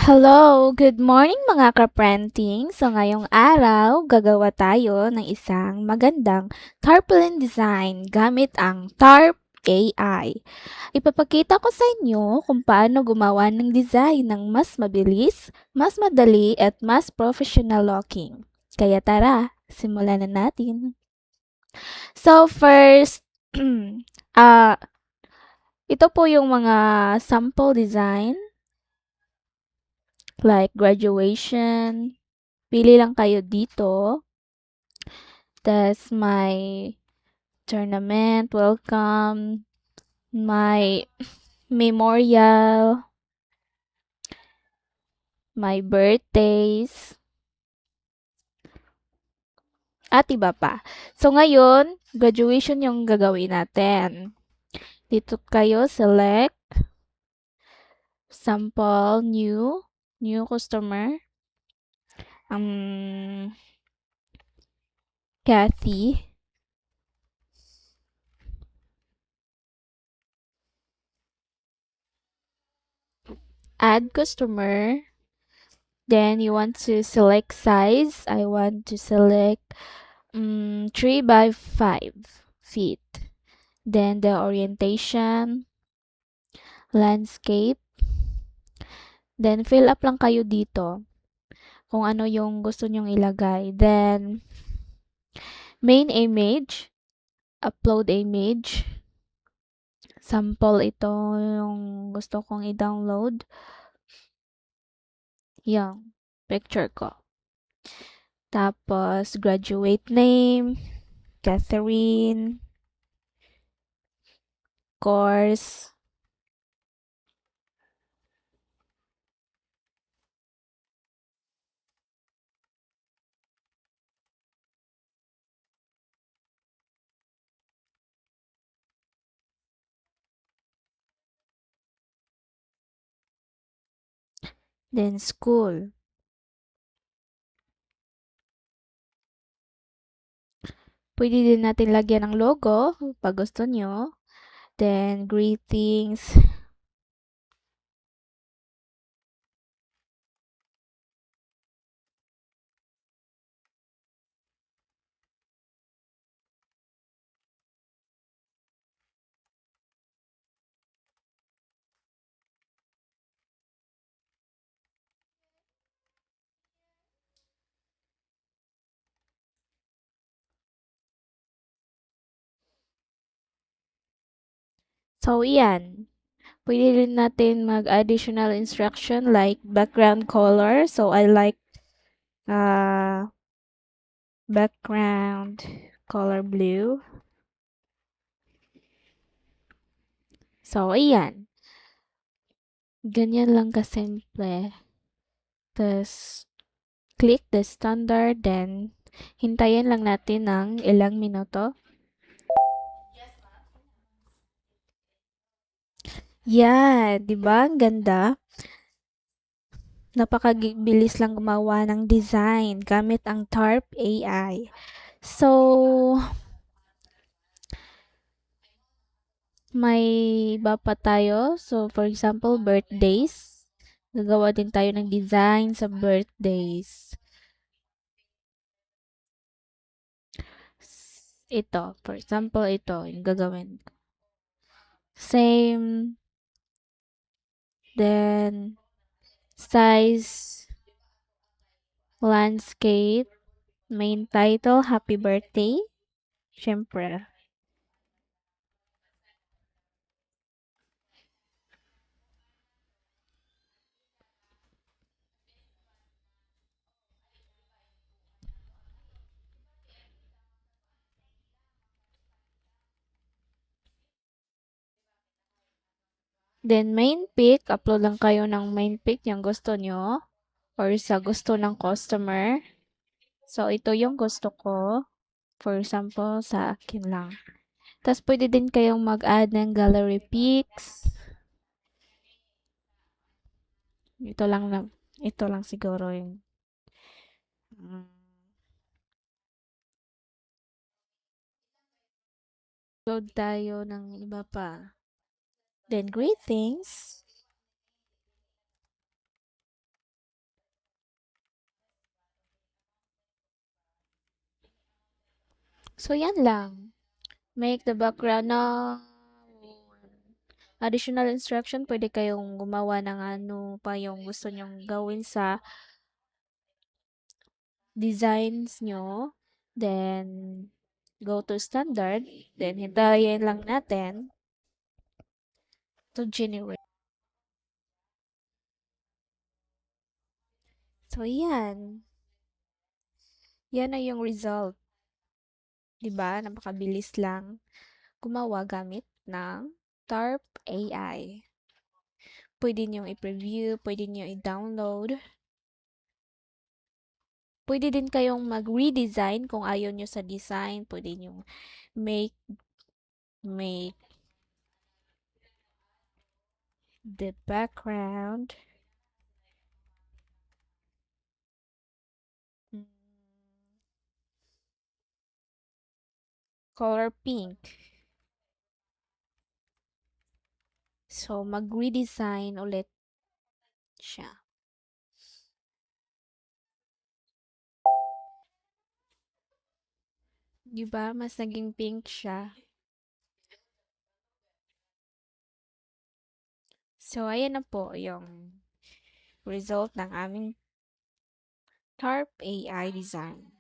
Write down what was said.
Hello! Good morning mga ka-prenting! So ngayong araw, gagawa tayo ng isang magandang tarpaulin design gamit ang TARP AI. Ipapakita ko sa inyo kung paano gumawa ng design ng mas mabilis, mas madali at mas professional looking. Kaya tara, simulan na natin. So first, ah ito po yung mga sample design like graduation. Pili lang kayo dito. Tas may tournament, welcome, may memorial, may birthdays, at iba pa. So ngayon, graduation yung gagawin natin. Dito kayo, select, sample, new customer, Kathy. Add customer. Then you want to select size. I want to select 3 by 5 feet. Then the orientation, landscape. Then fill up lang kayo dito kung ano yung gusto nyong ilagay. Then main image, upload image. Sample ito yung gusto kong i-download. Yung picture ko. Tapos graduate name, Catherine, course, then school. Pwede din natin lagyan ng logo pag gusto nyo. Then greetings. So, iyan. Pwede rin natin mag-additional instruction like background color. So, I like background color blue. So, iyan. Ganyan lang kasimple. Tapos, click the standard. Then, hintayin lang natin ng ilang minuto. Yeah, di ba? Ang ganda. Napakabilis lang gumawa ng design gamit ang TARP AI. So, may iba pa tayo. So, for example, birthdays. Gagawa din tayo ng design sa birthdays. Ito, for example, ito, yung gagawin. Same. Then, size, landscape, main title, happy birthday. Siyempre. Then, main pic, upload lang kayo ng main pic yung gusto nyo or sa gusto ng customer. So, ito yung gusto ko. For example, sa akin lang. Tapos, pwede din kayong mag-add ng gallery pics. Ito lang siguro yung mm, upload tayo ng iba pa. Then, greetings. So, yan lang. Make the background na additional instruction. Pwede kayong gumawa ng ano pa yung gusto nyong gawin sa designs nyo. Then, go to standard. Then, hintayin lang natin to generate. So, yan. Yan na yung result. 'Di ba? Napakabilis lang gumawa gamit ng TARP AI. Pwede niyong i-preview, pwede niyo i-download. Pwede din kayong mag-redesign kung ayaw niyo sa design. Pwede niyo make the background mm, color pink. So, mag-redesign ulit siya. 'Di ba? Mas naging pink siya. So, ayan na po yung result ng aming TARP AI design.